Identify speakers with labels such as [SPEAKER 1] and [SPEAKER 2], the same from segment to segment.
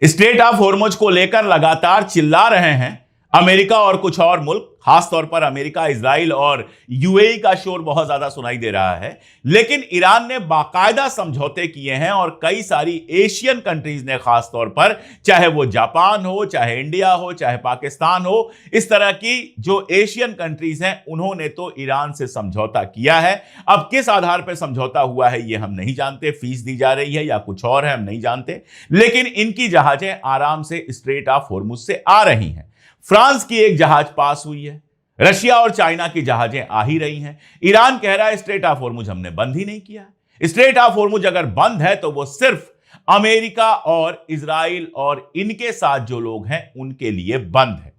[SPEAKER 1] Straight of Hormuz को लेकर लगातार चिल्ला रहे हैं अमेरिका और कुछ और मुल्क, खासतौर पर अमेरिका, इजराइल और यूएई का शोर बहुत ज्यादा सुनाई दे रहा है। लेकिन ईरान ने बाकायदा समझौते किए हैं और कई सारी एशियन कंट्रीज ने, खासतौर पर चाहे वो जापान हो, चाहे इंडिया हो, चाहे पाकिस्तान हो, इस तरह की जो एशियन कंट्रीज हैं उन्होंने तो ईरान से समझौता किया है। अब किस आधार पर समझौता हुआ है ये हम नहीं जानते, फीस दी जा रही है या कुछ और है हम नहीं जानते, लेकिन इनकी जहाजें आराम से स्ट्रेट ऑफ हॉर्मुज से आ रही हैं। फ्रांस की एक जहाज पास हुई है, रशिया और चाइना की जहाजें आ ही रही हैं। ईरान कह रहा है स्ट्रेट ऑफ हॉर्मुज हमने बंद ही नहीं किया। स्ट्रेट ऑफ हॉर्मुज अगर बंद है तो वो सिर्फ अमेरिका और इजराइल और इनके साथ जो लोग हैं उनके लिए बंद है।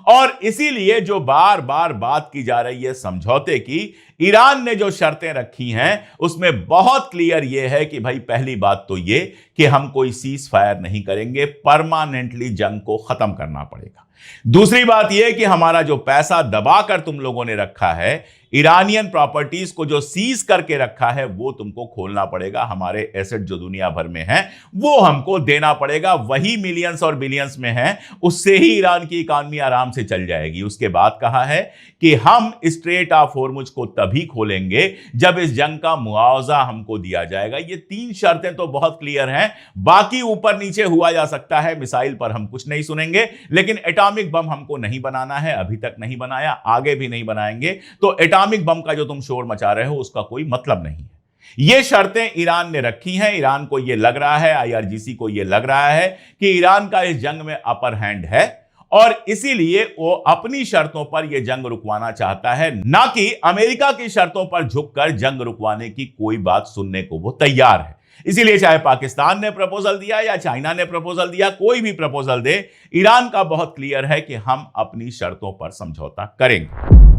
[SPEAKER 1] और इसीलिए जो बार बार बात की जा रही है समझौते की, ईरान ने जो शर्तें रखी हैं उसमें बहुत क्लियर यह है कि भाई पहली बात तो यह कि हम कोई सीज फायर नहीं करेंगे, परमानेंटली जंग को खत्म करना पड़ेगा। दूसरी बात यह कि हमारा जो पैसा दबाकर तुम लोगों ने रखा है, ईरानियन प्रॉपर्टीज को जो सीज करके रखा है, वो तुमको खोलना पड़ेगा। हमारे एसेट जो दुनिया भर में हैं वो हमको देना पड़ेगा। वही मिलियंस और बिलियंस में हैं, उससे ही ईरान की इकॉनमी आराम से चल जाएगी। उसके बाद कहा है कि हम स्ट्रेट ऑफ हॉर्मुज को तभी खोलेंगे जब इस जंग का मुआवजा हमको दिया जाएगा। ये तीन शर्तें तो बहुत क्लियर हैं, बाकी ऊपर नीचे हुआ जा सकता है। मिसाइल पर हम कुछ नहीं सुनेंगे, लेकिन एटॉमिक बम हमको नहीं बनाना है, अभी तक नहीं बनाया, आगे भी नहीं बनाएंगे। तो एटॉमिक बम का जो तुम शोर मचा रहे हो उसका कोई मतलब नहीं है। ये शर्तें ईरान ने रखी हैं। ईरान को यह लग रहा है, आईआरजीसी को यह लग रहा है कि ईरान का इस जंग में अपर हैंड है और इसीलिए वो अपनी शर्तों पर यह जंग रुकवाना चाहता है, ना कि अमेरिका की शर्तों पर झुककर जंग रुकवाने की कोई बात सुनने को वो तैयार है। इसीलिए चाहे पाकिस्तान ने प्रपोजल दिया या चाइना ने प्रपोजल दिया, कोई भी प्रपोजल दे, ईरान का बहुत क्लियर है कि हम अपनी शर्तों पर समझौता करेंगे।